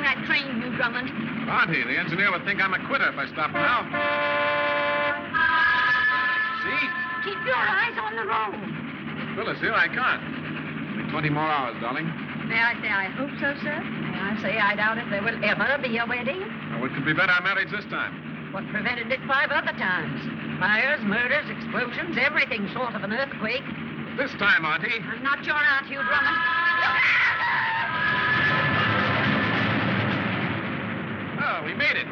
that train, Hugh Drummond. Auntie, the engineer would think I'm a quitter if I stop now. See? Keep your eyes on the road. Phyllis, here I can't. Only 20 more hours, darling. May I say I hope so, sir? May I say I doubt if there will ever be a wedding? Oh, it could be better our marriage this time. What prevented it 5 other times? Fires, murders, explosions, everything short of an earthquake. This time, Auntie. I'm not your aunt, Hugh Drummond. Oh, we made it.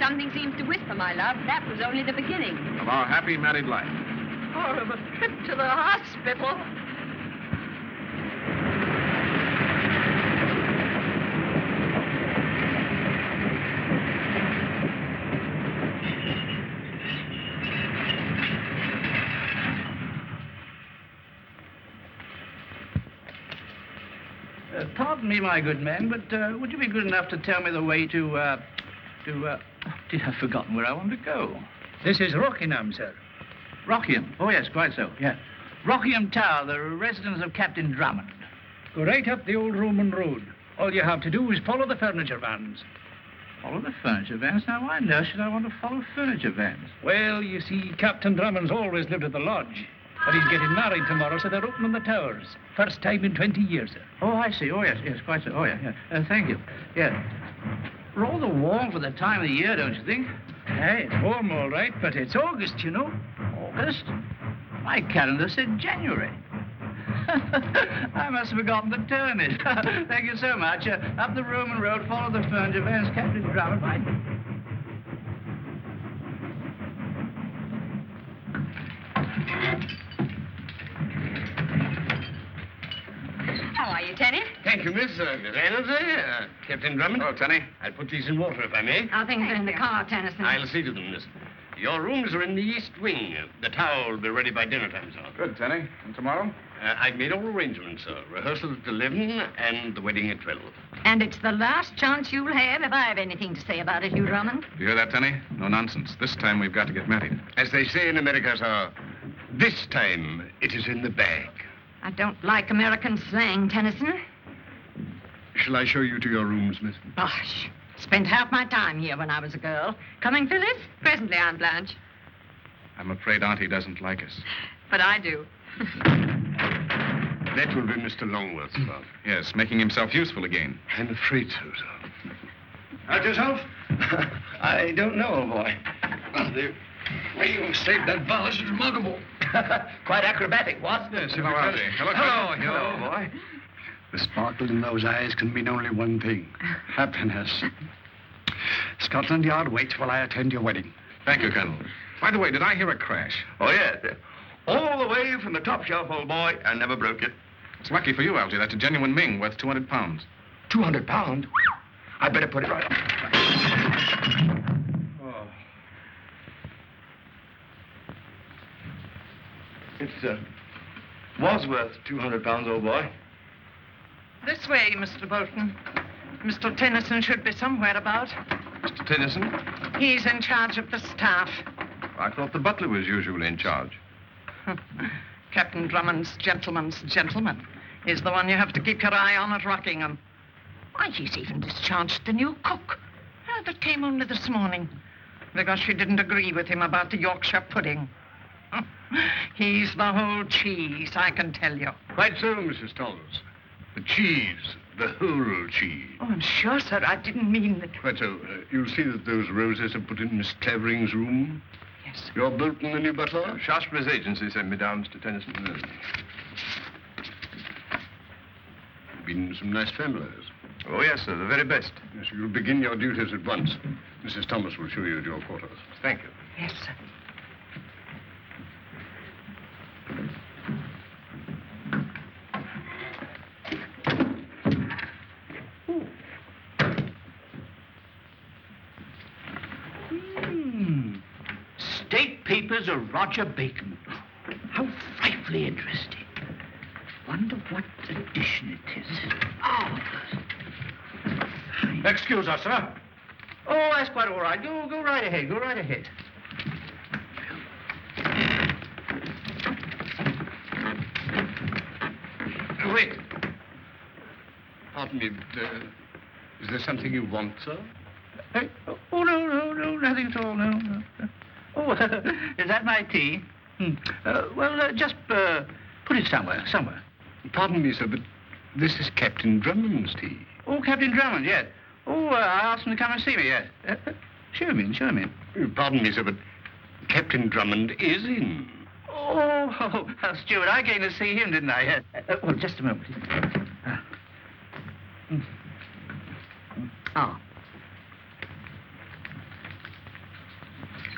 Something seems to whisper, my love. That was only the beginning. Of our happy married life. Or of a trip to the hospital. Pardon me, my good man, but would you be good enough to tell me the way to, I've forgotten where I want to go. This is Rockingham, sir. Rockingham. Oh, yes, quite so, yeah. Rockingham Tower, the residence of Captain Drummond. Go right up the old Roman road. All you have to do is follow the furniture vans. Follow the furniture vans? Now, why on earth should I want to follow furniture vans? Well, you see, Captain Drummond's always lived at the lodge. But he's getting married tomorrow, so they're opening the towers. First time in 20 years, sir. Oh, I see. Oh, yes, quite so. Oh, yeah. Thank you. Yeah. Rather warm for the time of the year, don't you think? Hey, it's warm, all right, but it's August, you know. August? My calendar said January. I must have forgotten to turn it. Thank you so much. Up the Roman road, follow the furniture vans, Captain Drummond. Right. How are you, Tenny? Thank you, Miss Reynolds. Captain Drummond. Oh, Tenny. I'll put these in water, if I may. How things are in the car, Tennyson? I'll see to them, miss. Your rooms are in the east wing. The tower will be ready by dinner time, sir. Good, Tenny. And tomorrow? I've made all arrangements, sir. Rehearsal at 11 and the wedding at 12. And it's the last chance you'll have if I have anything to say about it, Hugh Drummond. You hear that, Tenny? No nonsense. This time we've got to get married. As they say in America, sir, this time it is in the bag. I don't like American slang, Tennyson. Shall I show you to your rooms, miss? Bosh. Spent half my time here when I was a girl. Coming, Phyllis? Presently, Aunt Blanche. I'm afraid Auntie doesn't like us. But I do. That will be Mr. Longworth's love. Yes, making himself useful again. I'm afraid so, sir. Out yourself? I don't know, boy. The way you saved that balance is remarkable. Quite acrobatic, what? Yes, Hello, Auntie. Hello, boy. The sparkle in those eyes can mean only one thing. Happiness. Scotland Yard waits while I attend your wedding. Thank you, Colonel. By the way, did I hear a crash? Oh, yes. All the way from the top shelf, old boy, and never broke it. It's lucky for you, Algy. That's a genuine Ming worth 200 pounds. 200 pounds? I better put it right up. Oh. It was worth 200 pounds, old boy. This way, Mr. Bolton. Mr. Tennyson should be somewhere about. Mr. Tennyson? He's in charge of the staff. I thought the butler was usually in charge. Captain Drummond's gentleman's gentleman is the one you have to keep your eye on at Rockingham. Why, he's even discharged the new cook. That came only this morning because she didn't agree with him about the Yorkshire pudding. He's the whole cheese, I can tell you. Quite so, Mrs. Thomas. The cheese, the whole cheese. Oh, I'm sure, sir, I didn't mean that. Quite so. You'll see that those roses are put in Miss Clavering's room. Yes, sir. You're Bolton, the new butler? Shaftesbury's agency sent me down, Mr. Tennyson. Been in some nice families. Oh, yes, sir, the very best. Yes, you'll begin your duties at once. Mrs. Thomas will show you to your quarters. Thank you. Yes, sir. State papers of Roger Bacon. How frightfully interesting. Wonder what edition it is. Oh. Excuse us, sir. Oh, that's quite all right. Go right ahead. Go right ahead. Wait. Pardon me, but, Is there something you want, sir? Oh, no, nothing at all, no. Oh, is that my tea? Just put it somewhere. Pardon me, sir, but this is Captain Drummond's tea. Oh, Captain Drummond, yes. Oh, I asked him to come and see me, yes. Show him in. Pardon me, sir, but Captain Drummond is in. Oh, Stuart, I came to see him, didn't I? Well, just a moment. Oh.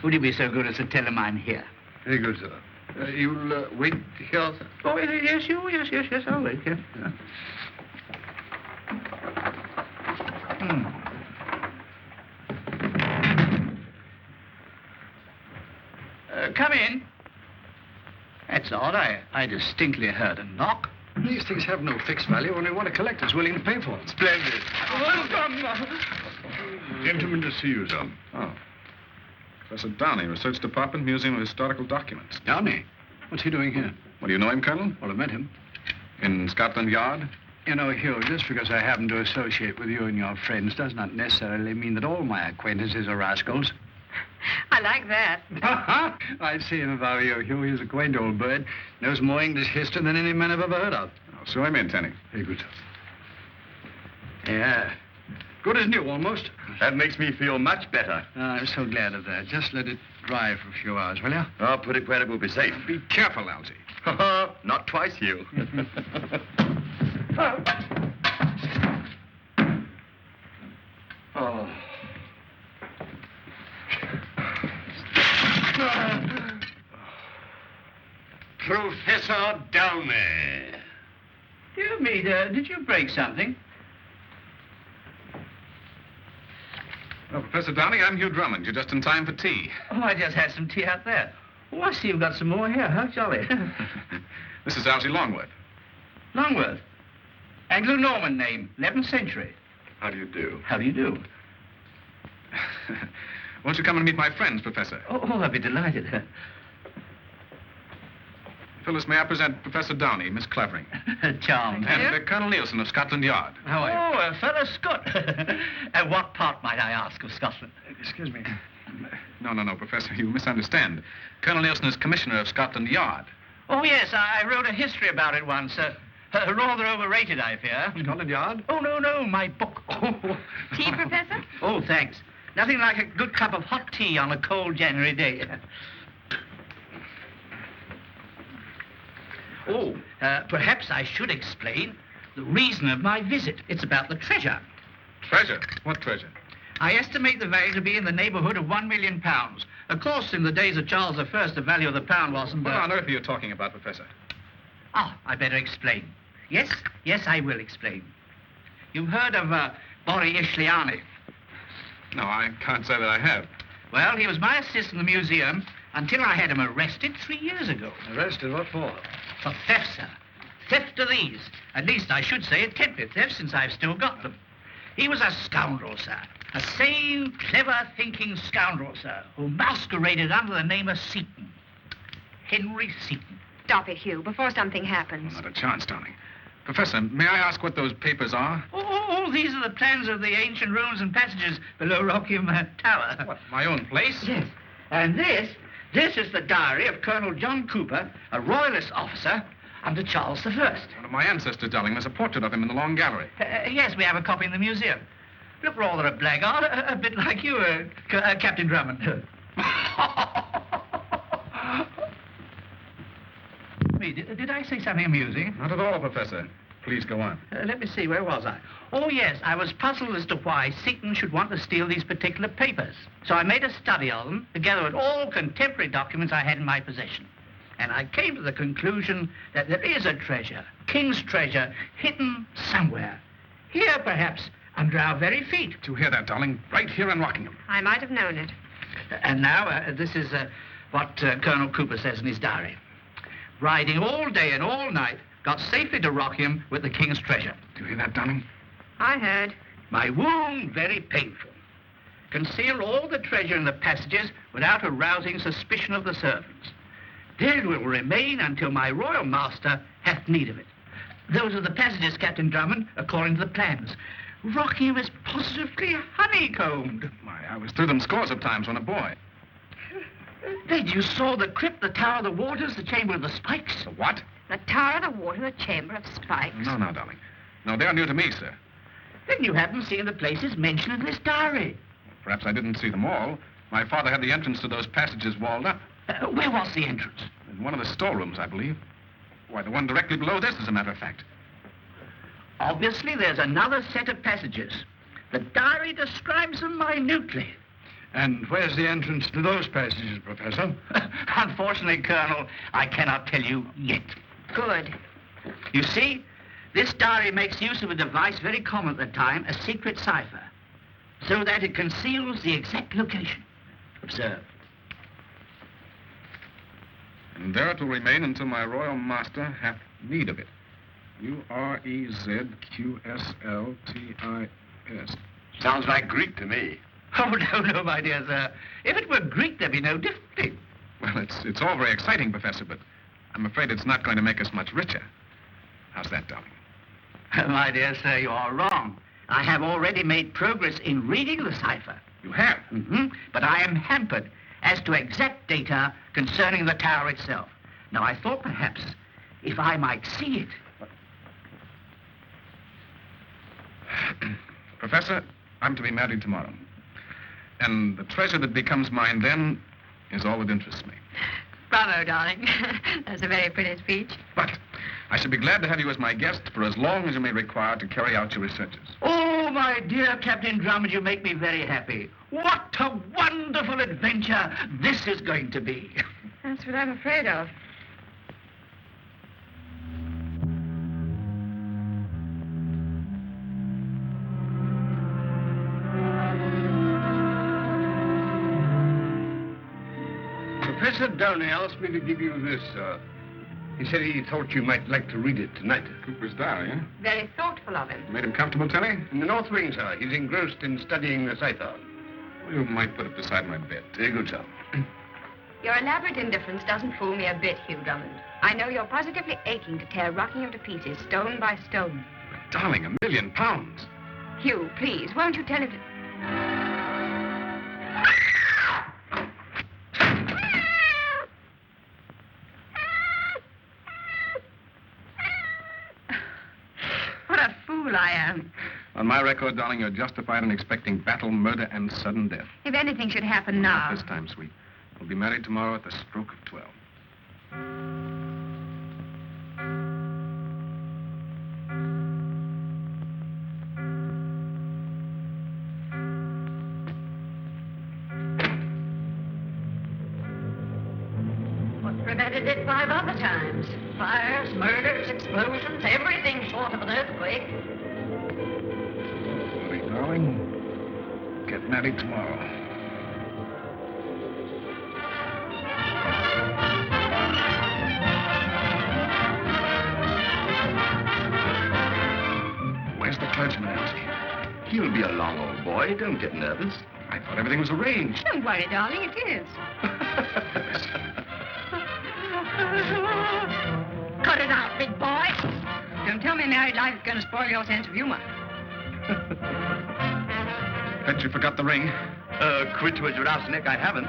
Would you be so good as to tell him I'm here? Very good, sir. You'll wait here, sir? Oh, yes, I'll wait, yes. Come in. That's odd. I distinctly heard a knock. These things have no fixed value, only what a collector's willing to pay for them. Splendid. Welcome. Gentlemen to see you, sir. Oh. Professor Downie, Research Department, Museum of Historical Documents. Downie? What's he doing here? Well, do you know him, Colonel? Well, I met him. In Scotland Yard? You know, Hugh, just because I happen to associate with you and your friends does not necessarily mean that all my acquaintances are rascals. I like that. I'd see him if I were you, Hugh. He's a quaint old bird. Knows more English history than any man I've ever heard of. Oh, so I'm in, Tenny. Very good. Yeah. Good as new, almost. That makes me feel much better. I'm so glad of that. Just let it dry for a few hours, will you? I'll put it where it will be safe. Be careful, Algy. Not twice, Hugh. Oh. Professor Downie. Dear me, did you break something? Well, Professor Downie, I'm Hugh Drummond. You're just in time for tea. Oh, I just had some tea out there. Oh, I see you've got some more here. How jolly. This is Algy Longworth. Longworth. Anglo-Norman name, 11th century. How do you do? How do you do? Won't you come and meet my friends, Professor? Oh, I'd be delighted. Phyllis, may I present Professor Downie, Miss Clavering. Charmed. And Colonel Nielsen of Scotland Yard. How are you? Oh, fellow Scot. What part, might I ask, of Scotland? Excuse me. No, Professor, you misunderstand. Colonel Nielsen is Commissioner of Scotland Yard. Oh, yes, I wrote a history about it once. Rather overrated, I fear. Scotland Yard? Oh, no, my book. Tea, Professor? Oh, thanks. Nothing like a good cup of hot tea on a cold January day. Oh, perhaps I should explain the reason of my visit. It's about the treasure. Treasure? What treasure? I estimate the value to be in the neighborhood of £1 million. Of course, in the days of Charles I, the value of the pound wasn't... What on earth are you talking about, Professor? Oh, I better explain. Yes, I will explain. You've heard of Borri Ishliani? No, I can't say that I have. Well, he was my assistant in the museum until I had him arrested 3 years ago. Arrested? What for? For theft, sir. Theft of these. At least I should say attempted theft, since I've still got them. He was a scoundrel, sir. A sane, clever-thinking scoundrel, sir, who masqueraded under the name of Seaton. Henry Seaton. Stop it, Hugh, before something happens. Not a chance, Downie. Professor, may I ask what those papers are? Oh, these are the plans of the ancient rooms and passages below Rockingham Tower. What, my own place? Yes. And this is the diary of Colonel John Cooper, a royalist officer under Charles I. One of my ancestors, darling. There's a portrait of him in the long gallery. Yes, we have a copy in the museum. Look rather a blackguard, a bit like you, Captain Drummond. Did I say something amusing? Not at all, Professor. Please go on. Let me see, where was I? Oh, yes, I was puzzled as to why Seaton should want to steal these particular papers. So I made a study of them, together with all contemporary documents I had in my possession. And I came to the conclusion that there is a treasure, king's treasure, hidden somewhere. Here, perhaps, under our very feet. Did you hear that, darling? Right here in Rockingham. I might have known it. And now, this is what Colonel Cooper says in his diary. Riding all day and all night, got safely to Rockingham with the king's treasure. Do you hear that, darling? I heard. My wound very painful. Concealed all the treasure in the passages without arousing suspicion of the servants. There it will remain until my royal master hath need of it. Those are the passages, Captain Drummond, according to the plans. Rockingham is positively honeycombed. Why, I was through them scores of times when a boy. Then you saw the crypt, the Tower of the Waters, the Chamber of the Spikes? The what? The Tower of the Water, the Chamber of Spikes. No, darling. No, they are new to me, sir. Then you haven't seen the places mentioned in this diary. Perhaps I didn't see them all. My father had the entrance to those passages walled up. Where was the entrance? In one of the storerooms, I believe. Why, the one directly below this, as a matter of fact. Obviously, there's another set of passages. The diary describes them minutely. And where's the entrance to those passages, Professor? Unfortunately, Colonel, I cannot tell you yet. Good. You see, this diary makes use of a device very common at the time, a secret cipher, so that it conceals the exact location. Observe. And there it will remain until my royal master hath need of it. Urezqsltis. Sounds like Greek to me. Oh, no, my dear sir. If it were Greek, there'd be no difficulty. Well, it's all very exciting, Professor, but I'm afraid it's not going to make us much richer. How's that, darling? My dear sir, you are wrong. I have already made progress in reading the cipher. You have? Mm-hmm. But I am hampered as to exact data concerning the tower itself. Now, I thought perhaps if I might see it. Professor, I'm to be married tomorrow. And the treasure that becomes mine then is all that interests me. Bravo, darling. That's a very pretty speech. But I should be glad to have you as my guest for as long as you may require to carry out your researches. Oh, my dear Captain Drummond, you make me very happy. What a wonderful adventure this is going to be. That's what I'm afraid of. Professor Downie asked me to give you this, sir. He said he thought you might like to read it tonight. Cooper's diary, eh? Very thoughtful of him. Made him comfortable, Telly? In the north wing, sir. He's engrossed in studying the cipher. You might put it beside my bed. Very good, sir. Your elaborate indifference doesn't fool me a bit, Hugh Drummond. I know you're positively aching to tear Rockingham to pieces, stone by stone. But, darling, £1 million. Hugh, please, won't you tell him to... What a fool I am. On my record, darling, you're justified in expecting battle, murder, and sudden death. If anything should happen now... Not this time, sweet. We'll be married tomorrow at the stroke of 12. What prevented it 5 other times? Fires, murders, explosions, everything short of an earthquake. Sweet darling, get married tomorrow. Where's the clergyman, Elsie? He'll be along, old boy. Don't get nervous. I thought everything was arranged. Don't worry, darling, it is. Cut it out, big boy. Don't tell me married life is going to spoil your sense of humor. Bet you forgot the ring. Quit with your arsenic, I haven't.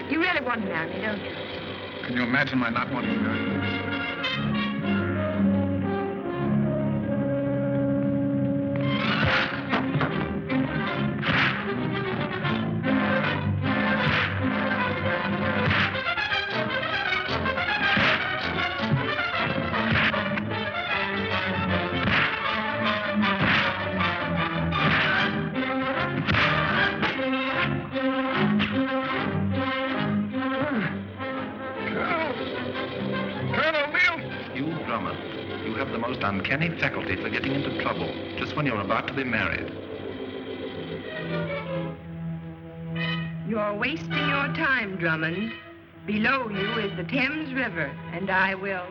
You really want to marry me, don't you? Can you imagine my not wanting to marry you? Uncanny faculty for getting into trouble just when you're about to be married. You're wasting your time, Drummond. Below you is the Thames River, and I will...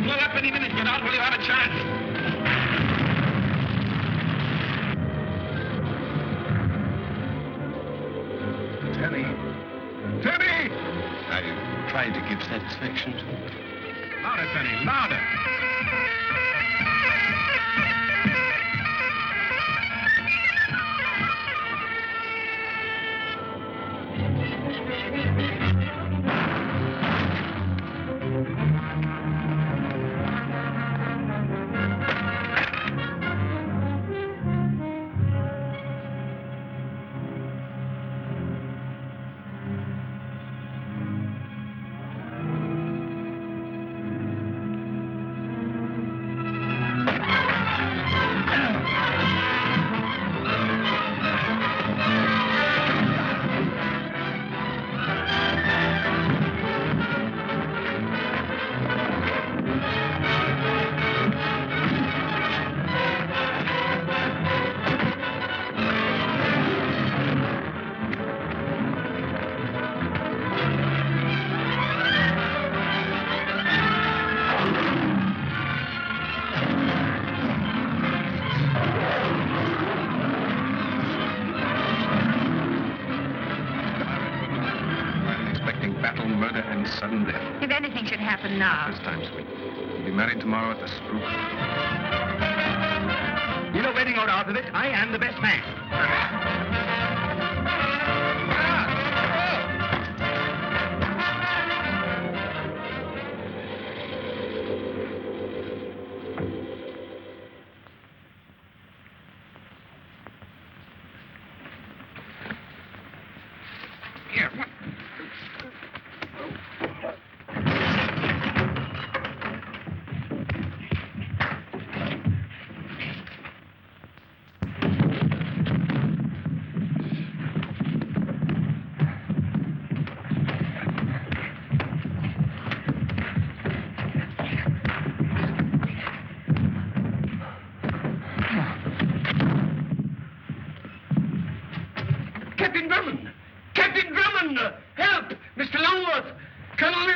blow up any minute. Get out while you have a chance. Tenny. Tenny! I tried to give satisfaction to him. Louder, Penny, louder. Sudden death. If anything should happen now. This time, sweet. We'll be married tomorrow at the Spruce. You know wedding or out of it, I am the best man. Here, what? Captain Drummond! Captain Drummond! Help! Mr. Longworth! Colonel...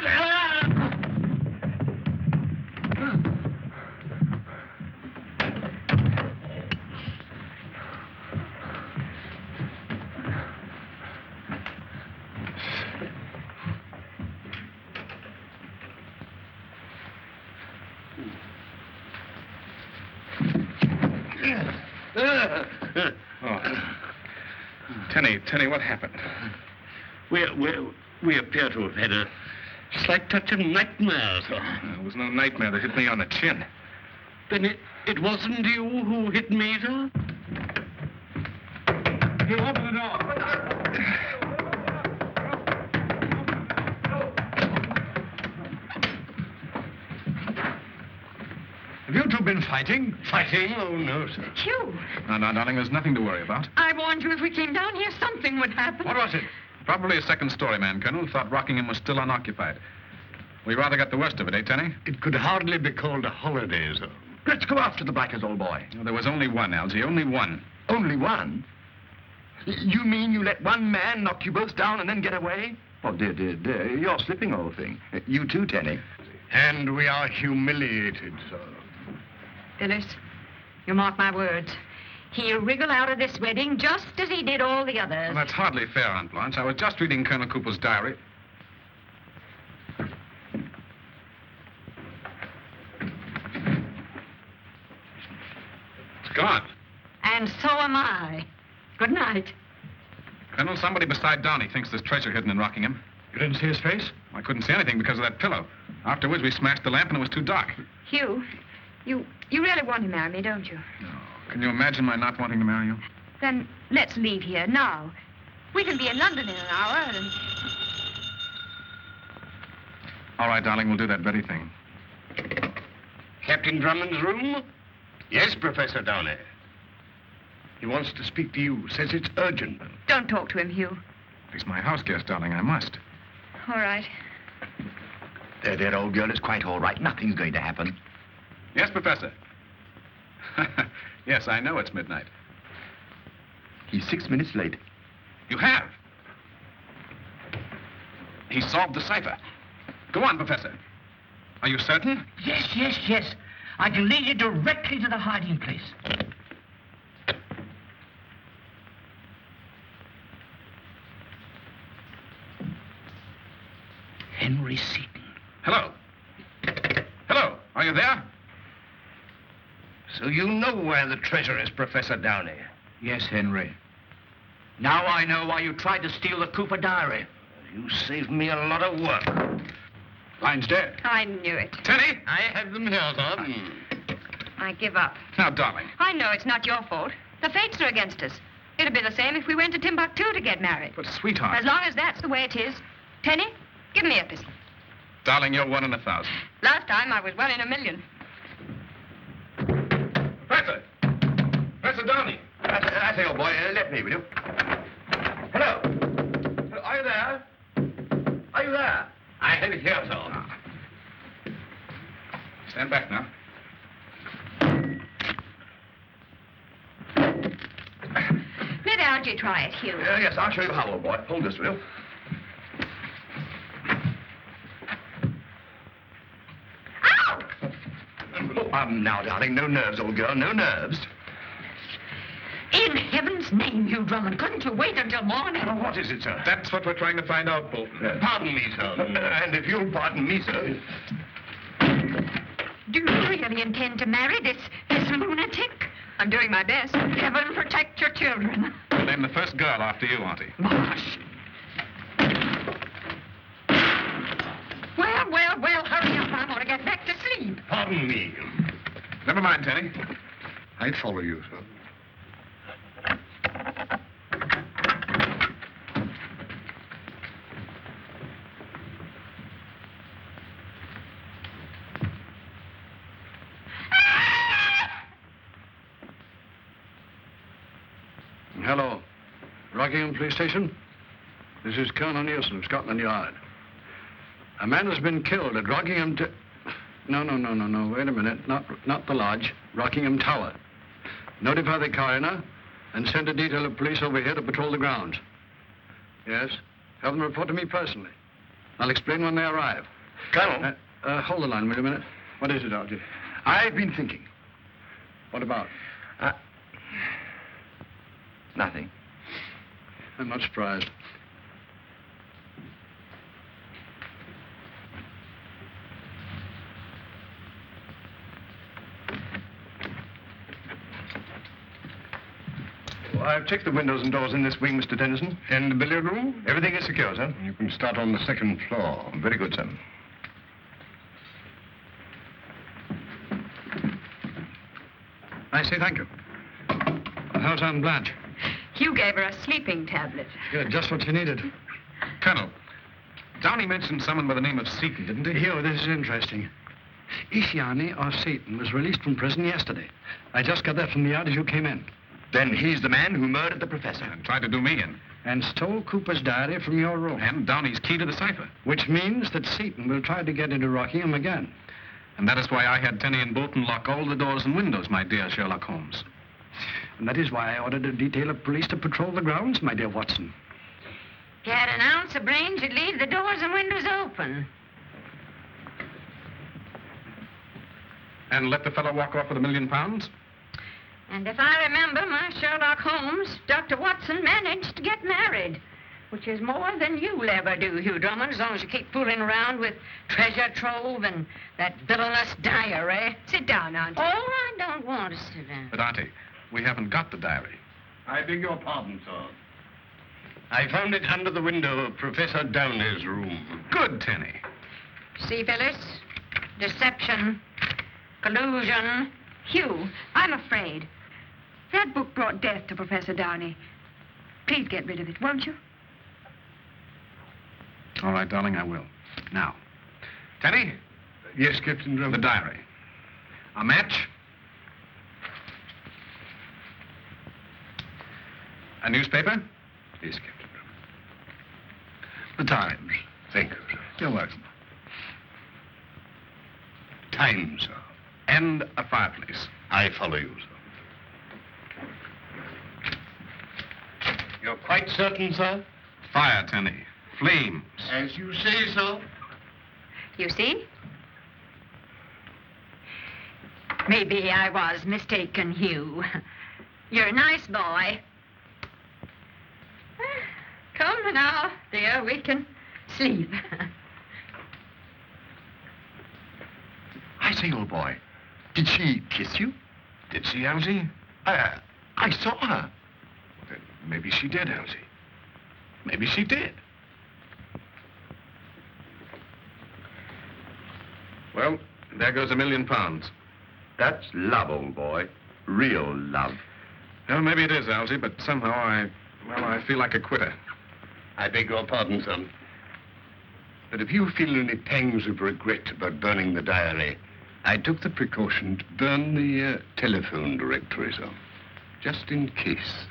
Tenny, what happened? We appear to have had a slight touch of nightmare, sir. There was no nightmare that hit me on the chin. Then it wasn't you who hit me, sir? Hey, open the door. Have you two been fighting? Fighting? Oh, no, sir. Hugh, No, darling, there's nothing to worry about. I warned you if we came down here, something would happen. What was it? Probably a second-story man, Colonel, who thought Rockingham was still unoccupied. We rather got the worst of it, eh, Tenny? It could hardly be called a holiday, sir. Let's go after the blackers, old boy. No, there was only one, Algy, only one. Only one? You mean you let one man knock you both down and then get away? Oh, dear, you're slipping, old thing. You too, Tenny. And we are humiliated, sir. Phyllis, you mark my words. He'll wriggle out of this wedding just as he did all the others. Well, that's hardly fair, Aunt Blanche. I was just reading Colonel Cooper's diary. It's gone. And so am I. Good night. Colonel, somebody beside Downie thinks there's treasure hidden in Rockingham. You didn't see his face? I couldn't see anything because of that pillow. Afterwards, we smashed the lamp and it was too dark. Hugh, you really want to marry me, don't you? No. Can you imagine my not wanting to marry you? Then let's leave here now. We can be in London in an hour and... All right, darling, we'll do that very thing. Captain Drummond's room? Yes, Professor Downie. He wants to speak to you. Says it's urgent. Don't talk to him, Hugh. He's my house guest, darling. I must. All right. There, old girl. It's quite all right. Nothing's going to happen. Yes, Professor. Yes, I know it's midnight. He's 6 minutes late. You have? He solved the cipher. Go on, Professor. Are you certain? Yes. I can lead you directly to the hiding place. Henry Seton. Hello. Hello. Are you there? So you know where the treasure is, Professor Downie? Yes, Henry. Now I know why you tried to steal the Cooper diary. You saved me a lot of work. Line's dead. I knew it. Tenny? I have them here, sir. I give up. Now, darling. I know it's not your fault. The fates are against us. It'd be the same if we went to Timbuktu to get married. But, sweetheart. As long as that's the way it is. Tenny, give me a pistol. Darling, you're 1 in 1,000. Last time I was 1 in 1,000,000. Professor! Professor Downie! I say, old boy, let me, will you? Hello. Are you there? Are you there? I have it here, sir. Stand back now. Let Algie try it, Hugh. Yes, I'll show you how, old boy. Hold this, will you? Now, darling, no nerves, old girl, no nerves. In heaven's name, Hugh Drummond, couldn't you wait until morning? Oh, what is it, sir? That's what we're trying to find out, Bolton. Pardon me, sir. And if you'll pardon me, sir. Do you really intend to marry this lunatic? I'm doing my best. Heaven protect your children. We'll name the first girl after you, Auntie. Gosh. Well, hurry up. I want to get back to sleep. Pardon me. Never mind, Tenny. I'd follow you, sir. Hello. Rockingham Police Station? This is Colonel Nielsen of Scotland Yard. A man has been killed at Rockingham No. Wait a minute. Not the lodge. Rockingham Tower. Notify the coroner and send a detail of police over here to patrol the grounds. Yes? Have them report to me personally. I'll explain when they arrive. Colonel? Hold the line, wait a minute. What is it, Algie? I've been thinking. What about? Nothing. I'm not surprised. Well, I've checked the windows and doors in this wing, Mr. Dennison. And the billiard room? Everything is secure, sir. You can start on the 2nd floor. Very good, sir. I say thank you. How's Aunt Blanche? Hugh gave her a sleeping tablet. Good, just what she needed. Colonel, Downie mentioned someone by the name of Seton, didn't he? Hugh, this is interesting. Ishiani or Seton was released from prison yesterday. I just got that from the yard as you came in. Then he's the man who murdered the professor. And tried to do me in. And stole Cooper's diary from your room. And Downie's key to the cipher. Which means that Seton will try to get into Rockingham again. And that is why I had Tenny and Bolton lock all the doors and windows, my dear Sherlock Holmes. And that is why I ordered a detail of police to patrol the grounds, my dear Watson. If you had an ounce of brains, you'd leave the doors and windows open. And let the fellow walk off with £1 million? And if I remember my Sherlock Holmes, Dr. Watson managed to get married, which is more than you'll ever do, Hugh Drummond, as long as you keep fooling around with treasure trove and that villainous diary. Sit down, Auntie. Oh, I don't want to sit down. But, Auntie, we haven't got the diary. I beg your pardon, sir. I found it under the window of Professor Downie's room. Good, Tenny. See, Phyllis? Deception, collusion. Hugh, I'm afraid. That book brought death to Professor Downie. Please get rid of it, won't you? All right, darling, I will. Now, Tenny, Yes, Captain the Drummond. diary. A match. A newspaper. Yes, Captain Drummond. The Times. Thank you, sir. You're welcome. Times, sir. And a fireplace. I follow you, sir. You're quite certain, sir? Fire, Tenny. Flames. As you say, sir. You see? Maybe I was mistaken, Hugh. You're a nice boy. Come now, dear, we can sleep. I say, old boy, did she kiss you? Did she, Elsie? I saw her. Then maybe she did, Elsie. Maybe she did. Well, there goes £1 million. That's love, old boy. Real love. Well, maybe it is, Elsie, but somehow I feel like a quitter. I beg your pardon, son. But if you feel any pangs of regret about burning the diary, I took the precaution to burn the telephone directory, so just in case.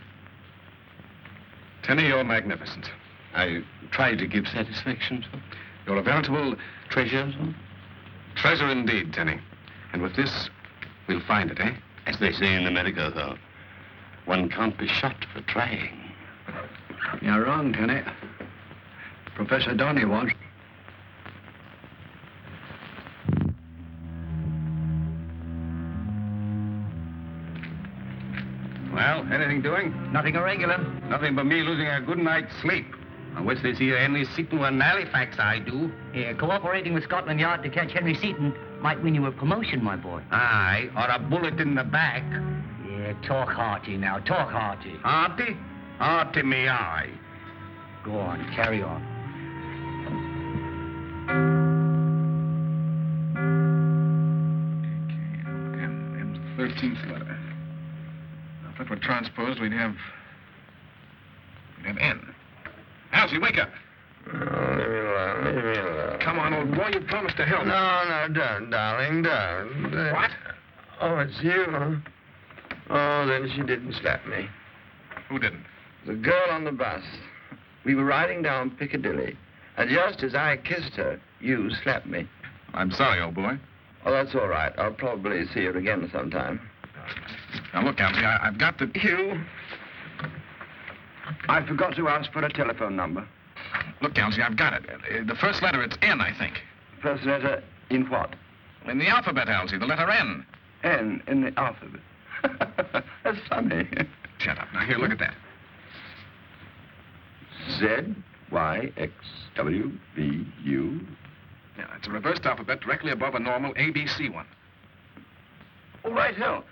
Tenny, you're magnificent. I try to give satisfaction, sir. You're a veritable Treasure, sir? treasure indeed, Tenny. And with this, we'll find it, eh? As they say in America, though, one can't be shot for trying. You're wrong, Kenny. Professor Downie was. Well, anything doing? Nothing irregular. Nothing but me losing a good night's sleep. I wish this here Henry Seaton were in Halifax, I do. Yeah, cooperating with Scotland Yard to catch Henry Seaton might win you a promotion, my boy. Aye, or a bullet in the back. Yeah, talk hearty now, talk hearty. Hearty? Hearty me eye. Go on, carry on. Okay, M's 13th letter. Now, if that were transposed, we'd have N. Elsie, wake up. Oh, leave me alone, leave me alone. Come on, old boy, you promised to help. No, don't, darling, don't. What? Oh, it's you, huh? Oh, then she didn't slap me. Who didn't? The girl on the bus. We were riding down Piccadilly, and just as I kissed her, you slapped me. I'm sorry, old boy. Oh, that's all right. I'll probably see her again sometime. Now, look, Elsie, I've got to... Hugh, I forgot to ask for a telephone number. Look, Elsie, I've got it. The first letter, it's N, I think. First letter in what? In the alphabet, Elsie, the letter N. N in the alphabet. That's funny. Shut up. Now, here, look at that. Z, Y, X, W, V, U. Yeah, it's a reversed alphabet directly above a normal ABC one. Oh, right, hell.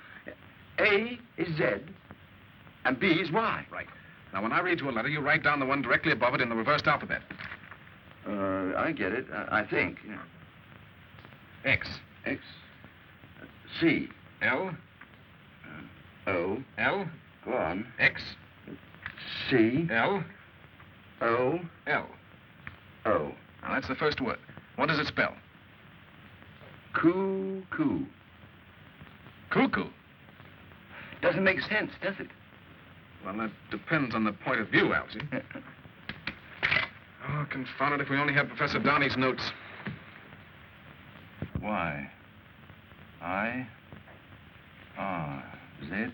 A is Z, and B is Y. Right. Now, when I read you a letter, you write down the one directly above it in the reversed alphabet. I get it. I think. Yeah. X. X. C. L. O. L. Go on. X. C. L. O. L. O. Now, that's the first word. What does it spell? Cuckoo. Cuckoo. Doesn't make sense, does it? Well, that depends on the point of view, Elsie. Oh, confound it, if we only had Professor Downie's notes. Y. I. R. Z.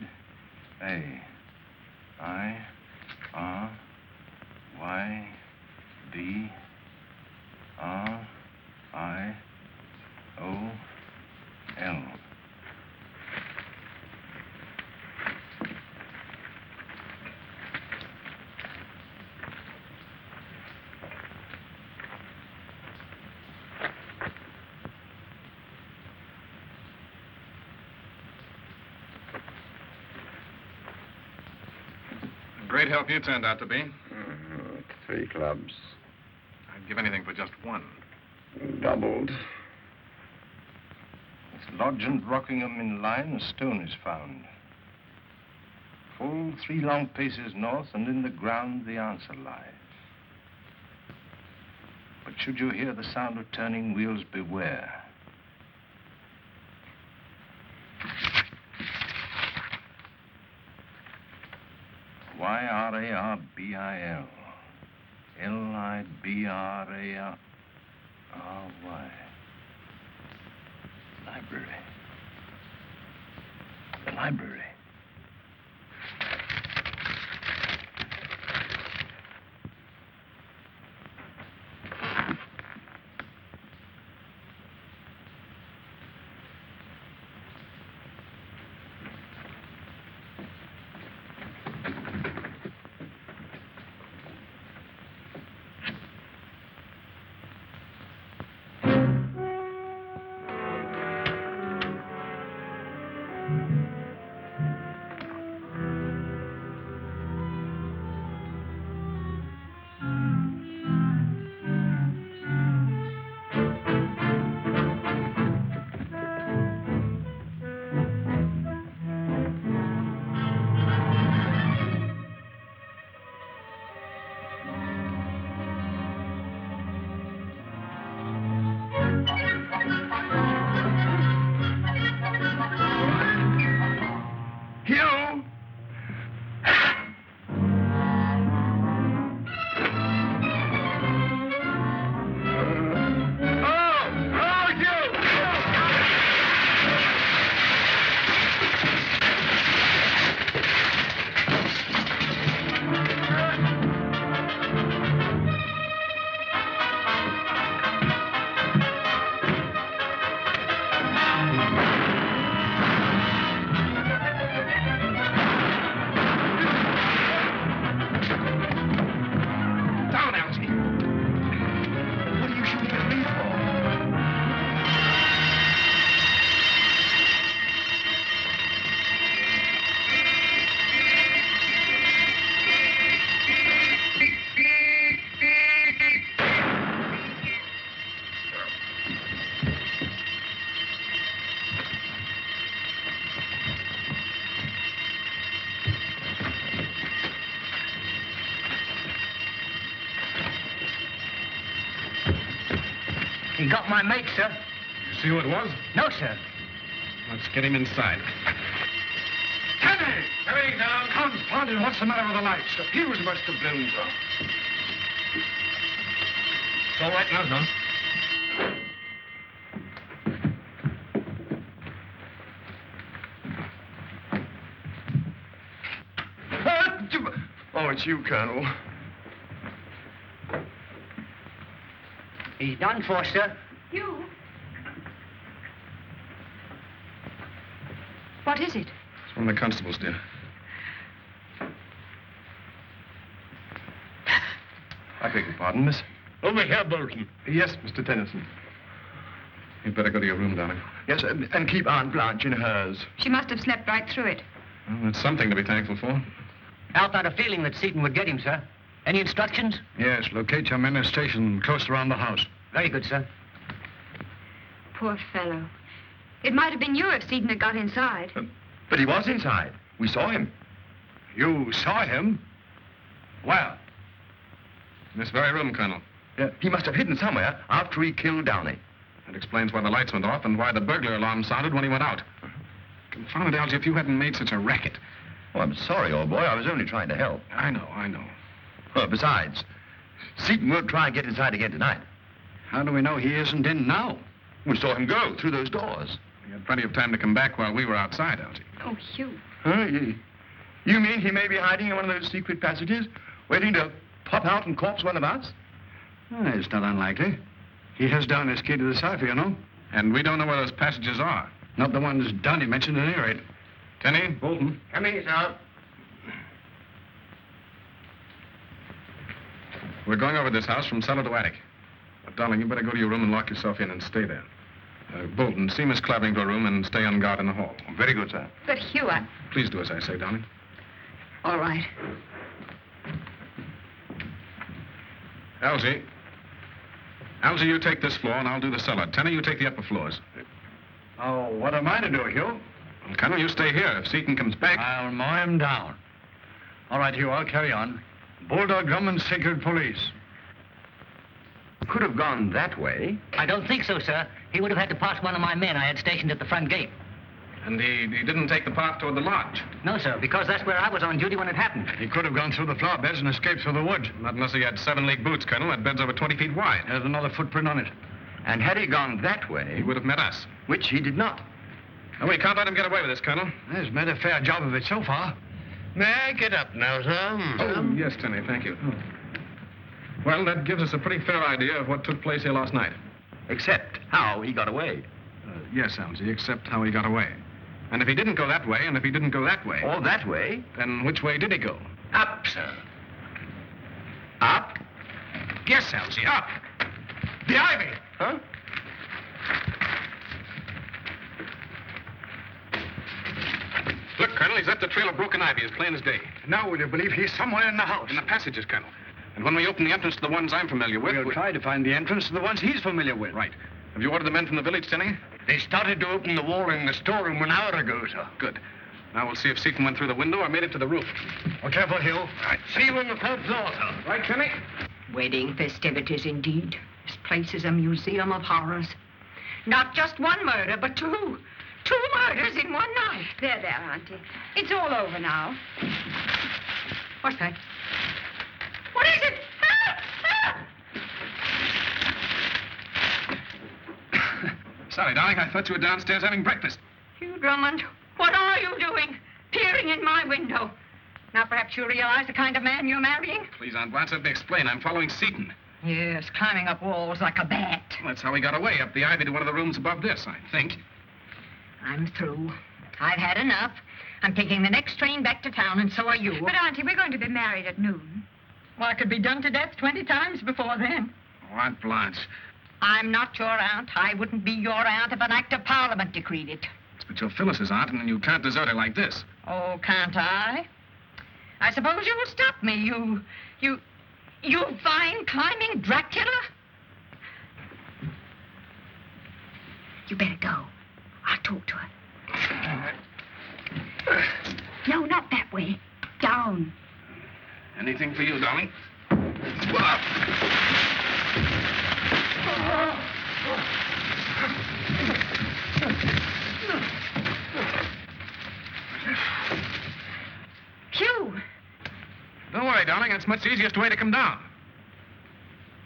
A. I. R. Y. D. R. I. O. L. Great help you turned out to be. 3 clubs. I'd give anything for just one. Doubled. It's Lodge and Rockingham in line, a stone is found. Full 3 long paces north, and in the ground the answer lies. But should you hear the sound of turning wheels, beware. Y-R-A-R-B-I-L. L-I-B-R-A-R-R-Y. Library. The library. He got my mate, sir. You see who it was? No, sir. Let's get him inside. Kenny! Hurry down. Confound it, what's the matter with the lights? The fuse must have blown off. It's all right now, son. Oh, it's you, Colonel. He's done for, sir. Hugh? What is it? It's one of the constables, dear. I beg your pardon, miss. Over here, Bolton. Yes, Mr. Tennyson. You'd better go to your room, darling. Yes, and keep Aunt Blanche in hers. She must have slept right through it. Well, that's something to be thankful for. Alf had a feeling that Seaton would get him, sir. Any instructions? Yes, locate your men at station close around the house. Very good, sir. Poor fellow. It might have been you if Seaton had got inside. But he was inside. We saw him. You saw him? Well, In this very room, Colonel. He must have hidden somewhere after he killed Downie. That explains why the lights went off and why the burglar alarm sounded when he went out. Confound it, Algy, if you hadn't made such a racket. Oh, I'm sorry, old boy. I was only trying to help. I know. Well, besides, Seaton won't try and get inside again tonight. how do we know he isn't in now? We saw him go through those doors. He had plenty of time to come back while we were outside, Algy. Oh, Hugh. Huh? You mean he may be hiding in one of those secret passages, waiting to pop out and corpse one of us? It's not unlikely. He has down his key to the cipher, you know. And we don't know where those passages are. Not the ones Downie mentioned at any rate. Tenny, Bolton. Coming, sir. We're going over this house from cellar to attic. But, darling, you better go to your room and lock yourself in and stay there. Bolton, see Miss Clavering to her room and stay on guard in the hall. Very good, sir. But, Hugh, Please do as I say, darling. All right. Algy, you take this floor and I'll do the cellar. Tenny, you take the upper floors. Oh, what am I to do, Hugh? Well, Colonel, you stay here. If Seaton comes back... I'll mow him down. All right, Hugh, I'll carry on. Bulldog Drummond, secret police. Could have gone that way. I don't think so, sir. He would have had to pass one of my men I had stationed at the front gate. And he didn't take the path toward the lodge. No, sir, because that's where I was on duty when it happened. He could have gone through the flower beds and escaped through the woods. Not unless he had 7-league boots, Colonel. That bed's over 20 feet wide. There's another footprint on it. And had he gone that He way, would have met us. which he did not. And we can't let him get away with this, Colonel. He's made a fair job of it so far. May I get up now, sir? Oh, yes, Tenny, thank you. Well, that gives us a pretty fair idea of what took place here last night. Except how he got away. Yes, Algy, except how he got away. And if he didn't go that way, and if he didn't go that way... Or that way. Then which way did he go? Up, sir. Up. Yes, Algy, up. The ivy! Huh? Look, Colonel, he's left a trail of broken ivy as plain as day. Now, will you believe he's somewhere in the house? In the passages, Colonel. And when we open the entrance to the ones I'm familiar with... We'll try to find the entrance to the ones he's familiar with. Right. Have you ordered the men from the village, Tenny? They started to open the wall in the storeroom an hour ago, sir. Good. Now we'll see if Seaton went through the window or made it to the roof. Oh, careful, Hugh. Right. See you on the third floor, sir. Right, Tenny? Wedding festivities, indeed. This place is a museum of horrors. Not just one murder, but two. 2 murders in one night. There, Auntie. It's all over now. What's that? What is it? Sorry, darling. I thought you were downstairs having breakfast. Hugh Drummond, what are you doing? Peering in my window. Now, perhaps you realize the kind of man you're marrying? Please, Aunt Blanche, let me explain. I'm following Seaton. Yes, climbing up walls like a bat. Well, that's how he got away, up the ivy to one of the rooms above this, I think. I'm through. I've had enough. I'm taking the next train back to town, and so are you. But, Auntie, we're going to be married at noon. Well, I could be done to death 20 times before then. Oh, Aunt Blanche. I'm not your aunt. I wouldn't be your aunt if an act of Parliament decreed it. But you're Phyllis's aunt, and you can't desert her like this. Oh, can't I? I suppose you'll stop me, you vine-climbing Dracula? You better go. I'll talk to her. No, not that way. Down. Anything for you, darling? That's much the easiest way to come down.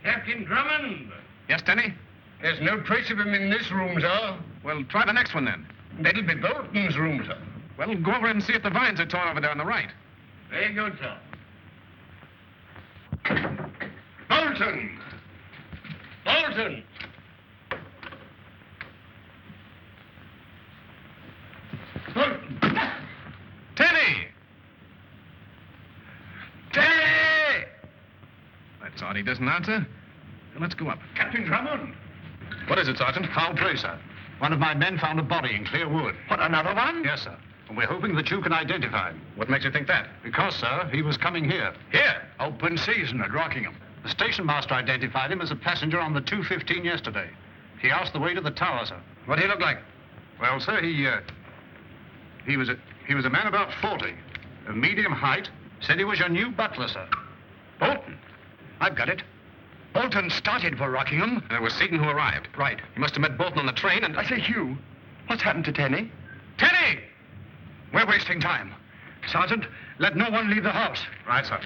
Captain Drummond! Yes, Tenny? There's no trace of him in this room, sir. Well, try the next one then. That'll be Bolton's room, sir. Well, go over and see if the vines are torn over there on the right. Very good, sir. Bolton! Bolton! Bolton! Tenny! Tenny! That's odd he doesn't answer. Well, let's go up. Captain Drummond! What is it, Sergeant? Foul play, sir. One of my men found a body in clear wood. What, another one? Yes, sir. And we're hoping that you can identify him. What makes you think that? Because, sir, he was coming here. Here? Open season at Rockingham. The station master identified him as a passenger on the 2:15 yesterday. He asked the way to the tower, sir. What did he look like? Well, sir, he was a man about 40, of medium height. Said he was your new butler, sir. Bolton? I've got it. Bolton started for Rockingham. It was Seaton who arrived. Right. He must have met Bolton on the train and... I say, Hugh, what's happened to Tenny? Tenny! We're wasting time. Sergeant, let no one leave the house. Right, sir.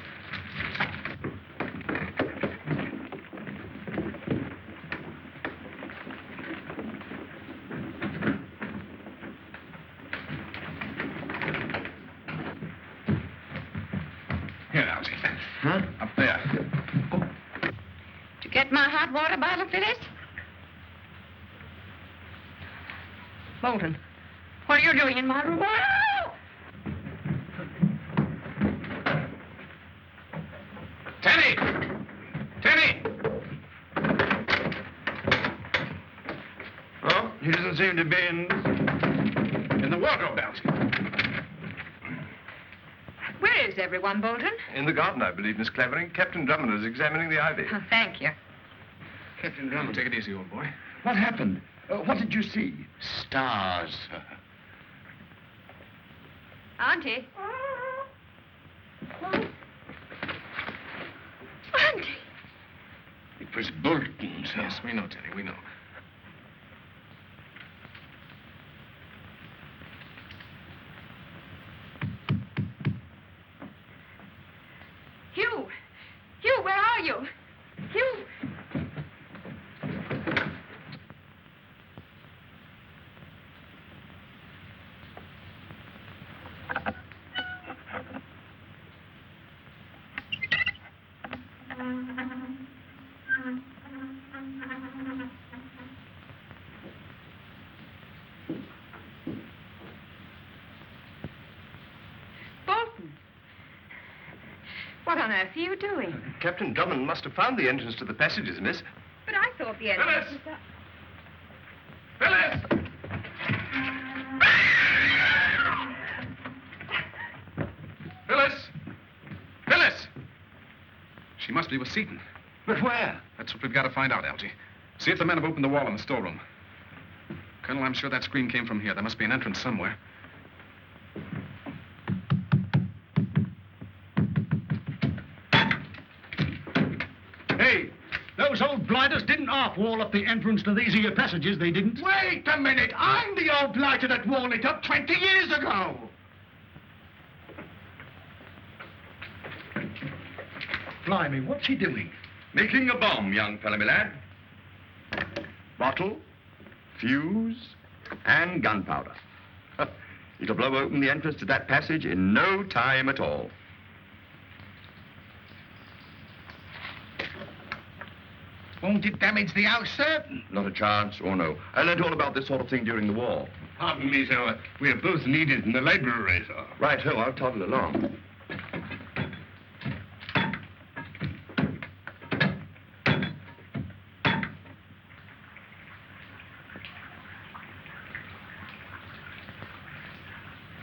Here, Algy. Huh? Up there. Did you get my hot water bottle, Phyllis? Bolton, what are you doing in my room? Tenny! Tenny! Oh, he doesn't seem to be in the wardrobe, Algy. Where is everyone, Bolton? In the garden, I believe, Miss Clavering. Captain Drummond is examining the ivy. Oh, thank you. Captain Drummond, take it easy, old boy. What happened? What did you see? Stars, sir. Auntie. Auntie. It was Bolton, sir. Yes, we know, Tenny, we know. Hugh! Hugh, where are you? Hugh! Bolton! What on earth are you doing? Captain Drummond must have found the entrance to the passages, miss. But I thought the entrance Phyllis! was Phyllis! Phyllis! Phyllis! She must be with Seaton. But where? That's what we've got to find out, Algy. See if the men have opened the wall in the storeroom. Colonel, I'm sure that scream came from here. There must be an entrance somewhere. Hey, those old blighters didn't half-wall up the entrance to these here passages, they didn't. Wait a minute. I'm the old blighter that walled it up 20 years ago. Blimey, what's he doing? Making a bomb, young fellow, my lad. Bottle, fuse, and gunpowder. It'll blow open the entrance to that passage in no time at all. Won't it damage the house, sir? Not a chance, or no. I learned all about this sort of thing during the war. Pardon me, sir. We're both needed in the library, sir. Right-ho, I'll toddle along.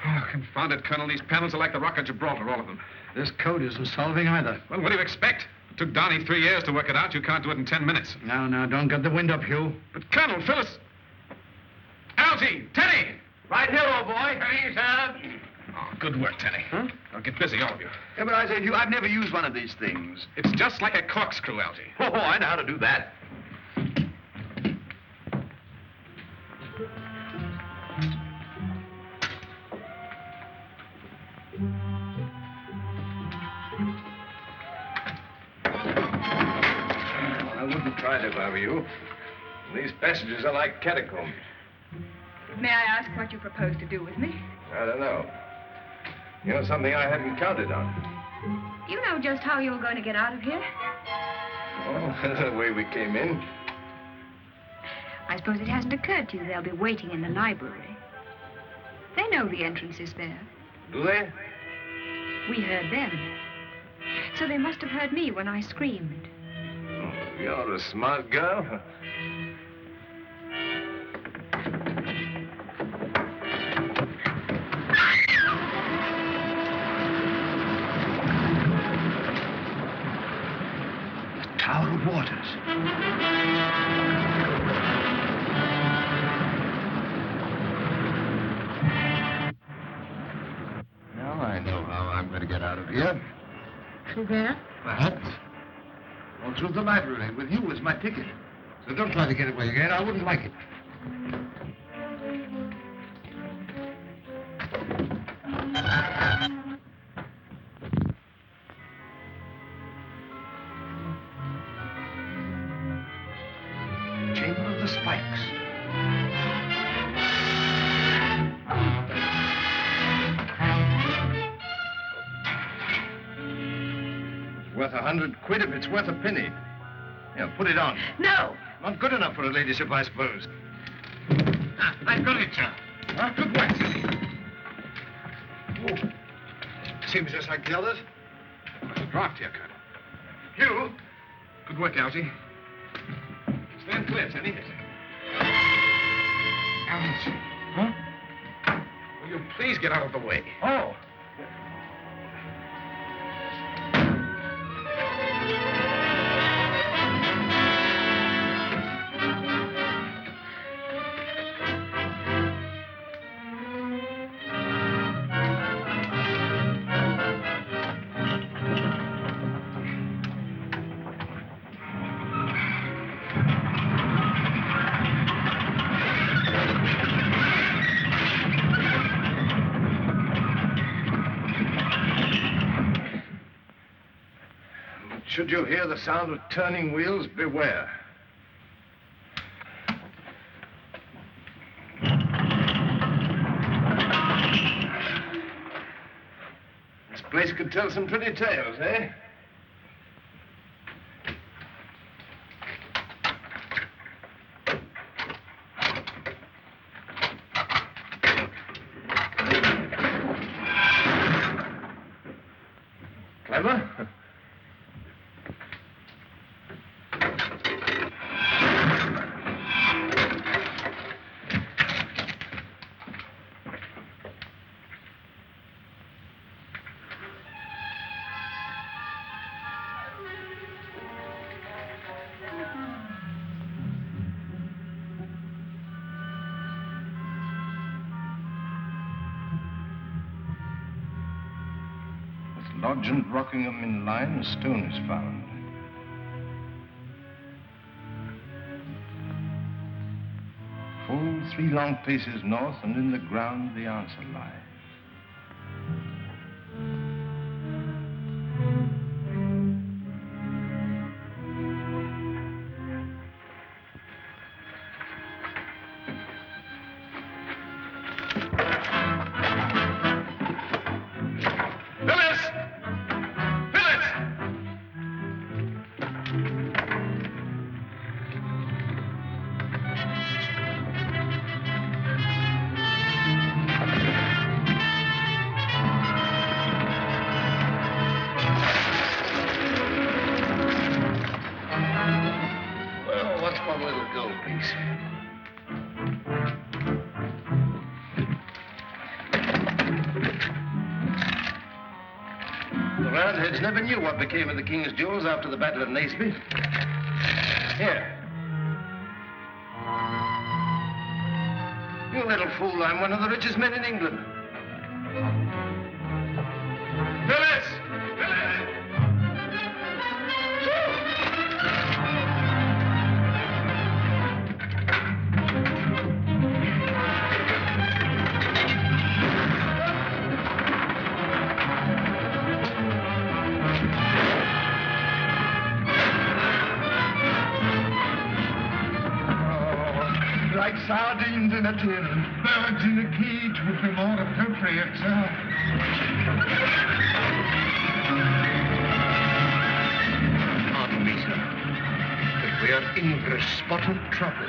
Oh, confound it, Colonel. These panels are like the Rock of Gibraltar, all of them. This code isn't solving either. Well, what do you expect? It took Downie 3 years to work it out. You can't do it in 10 minutes. Now, don't get the wind up, Hugh. But, Colonel, Phyllis... Algy! Tenny! Right here, old boy. Hey, sir. Oh, good work, Tenny. Huh? Now get busy, all of you. Yeah, but I say to you, I've never used one of these things. It's just like a corkscrew, Algy. Oh, I know how to do that. I wouldn't try it if I were you. These passages are like catacombs. May I ask what you propose to do with me? I don't know. You know, something I hadn't counted on. You know just how you were going to get out of here? Oh, the way we came in. I suppose it hasn't occurred to you they'll be waiting in the library. They know the entrance is there. Do they? We heard them. So they must have heard me when I screamed. Oh, you're a smart girl. Tower of Waters. Now I know how I'm going to get out of here. Through there? Perhaps. Or through the library with you as my ticket. So don't try to get away again. I wouldn't like it. Chamber of the Spikes. It's worth £100 if it's worth a penny. Yeah, put it on. No! Not good enough for a ladyship, I suppose. I've got it, sir. Huh? Good work. Oh. Seems just like the others. There's a draft here, Colonel. Hugh. Good work, Algy. Stand clear, Tenny. Algy. Huh? Will you please get out of the way? Oh. Should you hear the sound of turning wheels, beware. This place could tell some pretty tales, eh? Clever? Lodge and Rockingham in line, a stone is found. Full 3 long paces north, and in the ground the answer lies. Roundheads never knew what became of the king's jewels after the Battle of Naseby. Here. You little fool, I'm one of the richest men in England. Phyllis! Phyllis! Sardines in a tin, birds in a cage would be more appropriate, sir. Pardon me, sir, but we are in for a spot of trouble.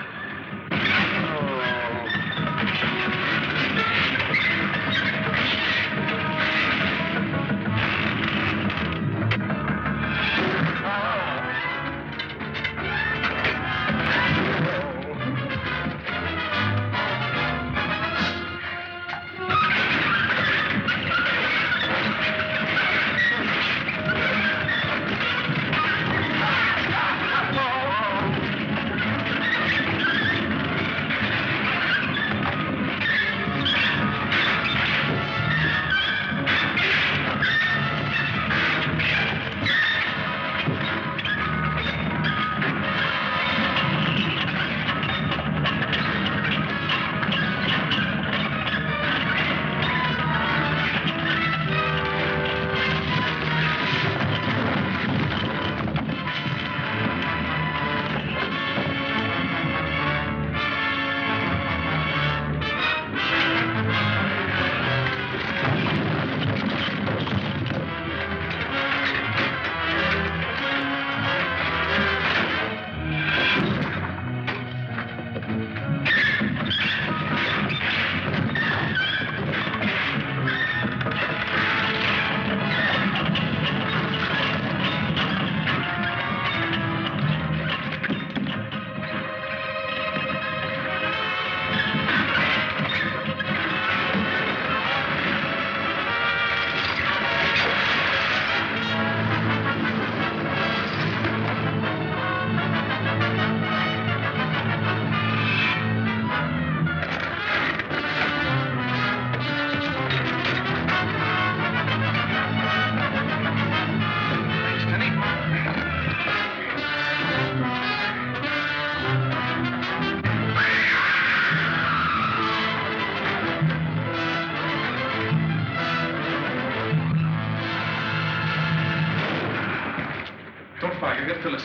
Phyllis.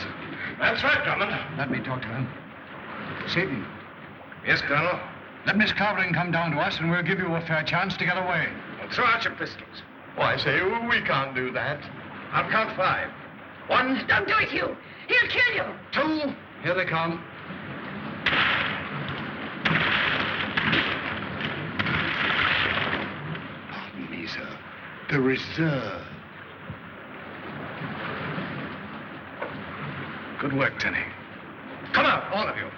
That's right, Drummond. Let me talk to him. Seaton, Yes, Colonel. let Miss Clavering come down to us and we'll give you a fair chance to get away. Well, throw out your pistols. Why, say, we can't do that. I'll count 5. 1, Don't do it, Hugh. He'll kill you. 2. Here they come. Pardon me, sir. The reserve. Good work, Tenny. Come out, all of you.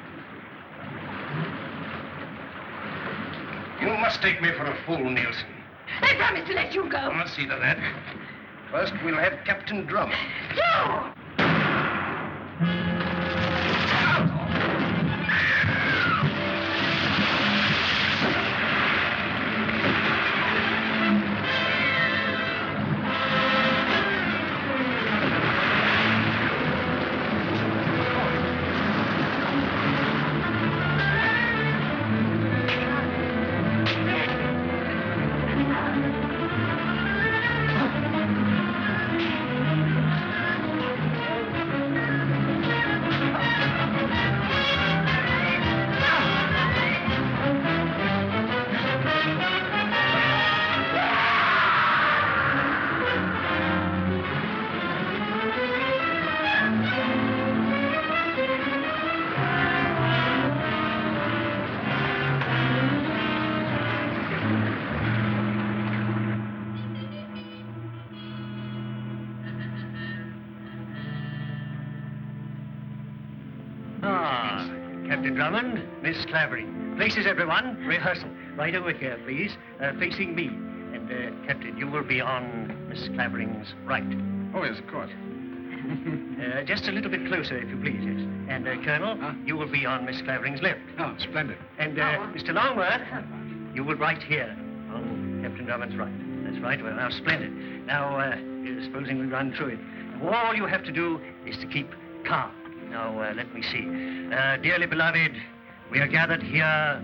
You must take me for a fool, Nielsen. I promise to let you go. I'll see to that. First, we'll have Captain Drummond. Hugh! Captain Drummond, Miss Claverling. Places, everyone. Rehearsal. Right over here, please. Facing me. And, Captain, you will be on Miss Clavering's right. Oh, yes, of course. Just a little bit closer, if you please, yes. And, Colonel, you will be on Miss Clavering's left. Oh, splendid. And, Mr. Longworth, you will right here on Captain Drummond's right. That's right. Well, now, splendid. Now, supposing we run through it. All you have to do is to keep calm. Now, let me see. Dearly beloved, we are gathered here...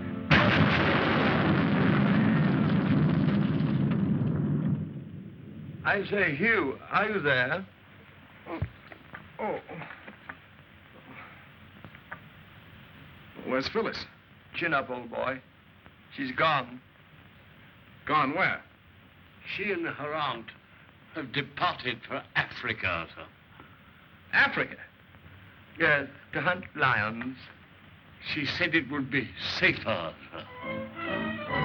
I say, Hugh, are you there? Oh. Where's Phyllis? Chin up, old boy. She's gone. Gone where? She and her aunt have departed for Africa, sir. Africa. Yes, to hunt lions. She said it would be safer, sir.